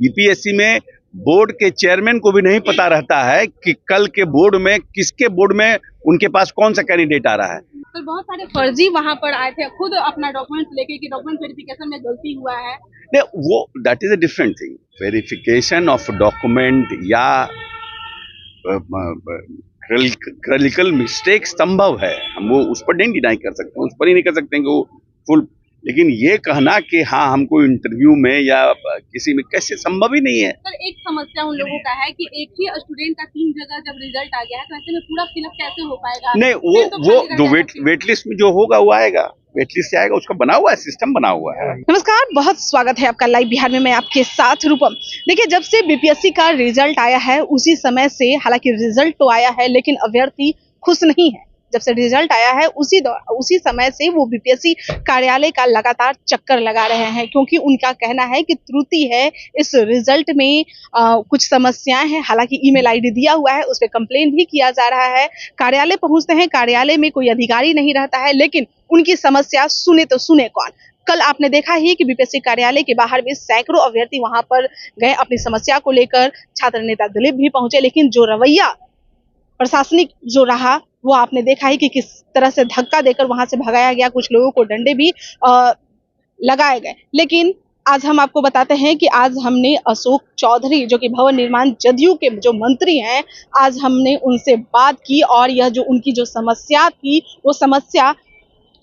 BPSC में board के chairman को भी नहीं पता रहता है कि कल के बोर्ड में किसके बोर्ड में उनके पास कौन सा कैंडिडेट आ रहा है। तो बहुत सारे फर्जी वहां पर आए थे, खुद अपना डॉक्यूमेंट लेके कि डॉक्यूमेंट वेरिफिकेशन में गलती हुआ है। नहीं, वो that is a different thing. Verification of document या क्लरिकल मिस्टेक संभव है, हम वो उस पर नहीं डिनाई कर सकते, उस पर ही नहीं कर सकते कि वो फुल। लेकिन ये कहना कि हाँ हमको इंटरव्यू में या किसी में कैसे, संभव ही नहीं है। सर एक समस्या उन लोगों का है कि एक ही स्टूडेंट का 3 जगह जब रिजल्ट आ गया है तो ऐसे में पूरा फिलअप कैसे हो पाएगा। नहीं, वो वेट लिस्ट में जो होगा वो आएगा, वेट लिस्ट से आएगा, उसका बना हुआ है, सिस्टम बना हुआ है। नमस्कार, बहुत स्वागत है आपका लाइव बिहार में। मैं आपके साथ रूपम। देखिए, जब से बीपीएससी का रिजल्ट आया है उसी समय से, हालांकि रिजल्ट तो आया है लेकिन अभ्यर्थी खुश नहीं है। जब से रिजल्ट आया है उसी समय से वो बीपीएससी कार्यालय का लगातार चक्कर लगा रहे हैं, क्योंकि उनका कहना है कि त्रुटि है इस रिजल्ट में, कुछ समस्याएं हैं। हालांकि ईमेल आईडी दिया हुआ है, उस पर कंप्लेन भी किया जा रहा है। कार्यालय पहुंचते हैं, कार्यालय में कोई अधिकारी नहीं रहता है, लेकिन उनकी समस्या सुने तो सुने कौन। कल आपने देखा ही कि बीपीएससी कार्यालय के बाहर भी सैकड़ों अभ्यर्थी वहां पर गए अपनी समस्या को लेकर। छात्र नेता दिलीप भी पहुंचे, लेकिन जो रवैया प्रशासनिक जो रहा वो आपने देखा ही कि किस तरह से धक्का देकर वहां से भगाया गया। कुछ लोगों को डंडे भी लगाए गए। लेकिन आज हम आपको बताते हैं कि आज हमने अशोक चौधरी, जो कि भवन निर्माण जदयू के जो मंत्री हैं, आज हमने उनसे बात की और यह जो उनकी जो समस्या थी वो समस्या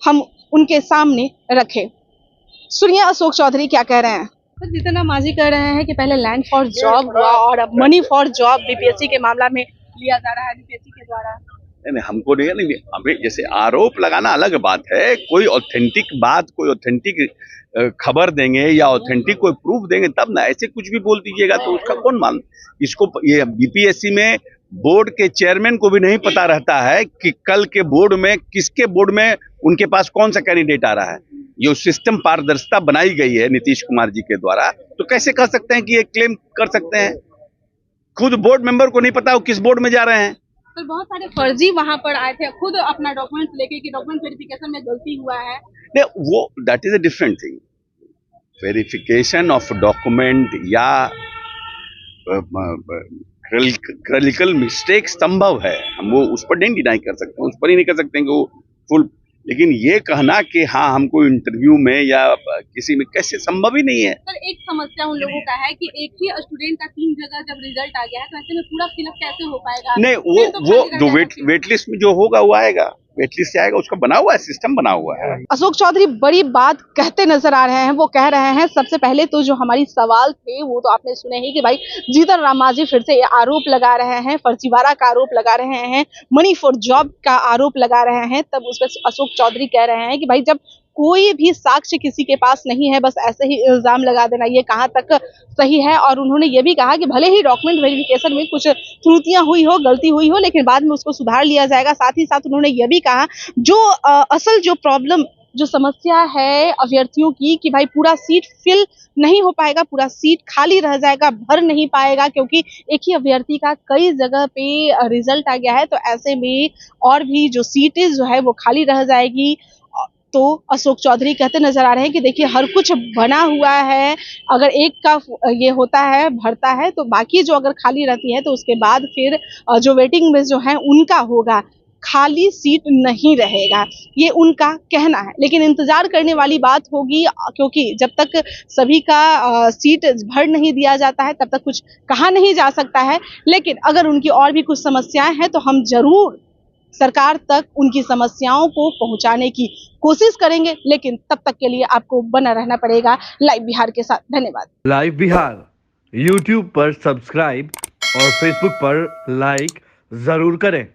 हम उनके सामने रखे। सुनिए अशोक चौधरी क्या कह रहे हैं। तो जितना मांझी कह रहे हैं कि पहले लैंड फॉर जॉब हुआ और अब मनी फॉर जॉब बीपीएससी के मामला में लिया जा रहा है बीपीएससी के द्वारा। नहीं, हमको नहीं, हमें जैसे आरोप लगाना अलग बात है। कोई ऑथेंटिक बात, कोई ऑथेंटिक खबर देंगे या ऑथेंटिक कोई प्रूफ देंगे तब ना। ऐसे कुछ भी बोल दीजिएगा तो उसका कौन मान। इसको ये बीपीएससी में बोर्ड के चेयरमैन को भी नहीं पता रहता है कि कल के बोर्ड में किसके बोर्ड में उनके पास कौन सा कैंडिडेट आ रहा है। ये सिस्टम पारदर्शिता बनाई गई है नीतीश कुमार जी के द्वारा, तो कैसे कह सकते हैं कि ये क्लेम कर सकते हैं। खुद बोर्ड मेंबर को नहीं पता वो किस बोर्ड में जा रहे हैं। तो बहुत सारे फर्जी वहां पर आए थे, खुद अपना डॉक्यूमेंट लेके कि डॉक्यूमेंट वेरिफिकेशन में गलती हुआ है। नहीं, वो that is a different thing. Verification of document या क्लरिकल मिस्टेक संभव है, हम वो उस पर नहीं डिनाई कर सकते, उस पर ही नहीं कर सकते कि वो फुल। लेकिन ये कहना कि हाँ हमको इंटरव्यू में या किसी में कैसे, संभव ही नहीं है। सर एक समस्या उन लोगों का है कि एक ही स्टूडेंट का 3 जगह जब रिजल्ट आ गया है तो ऐसे में पूरा फिलअप कैसे हो पाएगा। नहीं, वो वेट लिस्ट में जो होगा वो आएगा, वेट लिस्ट से आएगा, उसका बना हुआ है, सिस्टम बना हुआ है। अशोक चौधरी बड़ी बात कहते नजर आ रहे हैं। वो कह रहे हैं, सबसे पहले तो जो हमारी सवाल थे वो तो आपने सुने ही कि भाई जीतन राम मांझी फिर से ये आरोप लगा रहे हैं, फर्जीवाड़ा का आरोप लगा रहे हैं, मनी फॉर जॉब का आरोप लगा रहे हैं। तब उस पर अशोक चौधरी कह रहे हैं कि भाई जब कोई भी साक्ष्य किसी के पास नहीं है, बस ऐसे ही इल्जाम लगा देना ये कहाँ तक सही है। और उन्होंने ये भी कहा कि भले ही डॉक्यूमेंट वेरिफिकेशन में कुछ त्रुटियां हुई हो, गलती हुई हो, लेकिन बाद में उसको सुधार लिया जाएगा। साथ ही साथ उन्होंने ये भी कहा जो असल जो प्रॉब्लम, जो समस्या है अभ्यर्थियों की, कि भाई पूरा सीट फिल नहीं हो पाएगा, पूरा सीट खाली रह जाएगा, भर नहीं पाएगा, क्योंकि एक ही अभ्यर्थी का कई जगह पे रिजल्ट आ गया है। तो ऐसे में और भी जो सीटें जो है वो खाली रह जाएगी। तो अशोक चौधरी कहते नजर आ रहे हैं कि देखिए हर कुछ बना हुआ है, अगर एक का ये होता है, भरता है, तो बाकी जो अगर खाली रहती है तो उसके बाद फिर जो वेटिंग में जो है उनका होगा, खाली सीट नहीं रहेगा, ये उनका कहना है। लेकिन इंतजार करने वाली बात होगी, क्योंकि जब तक सभी का सीट भर नहीं दिया जाता है तब तक कुछ कहा नहीं जा सकता है। लेकिन अगर उनकी और भी कुछ समस्याएं हैं तो हम जरूर सरकार तक उनकी समस्याओं को पहुंचाने की कोशिश करेंगे। लेकिन तब तक के लिए आपको बना रहना पड़ेगा लाइव बिहार के साथ। धन्यवाद। लाइव बिहार यूट्यूब पर सब्सक्राइब और फेसबुक पर लाइक जरूर करें।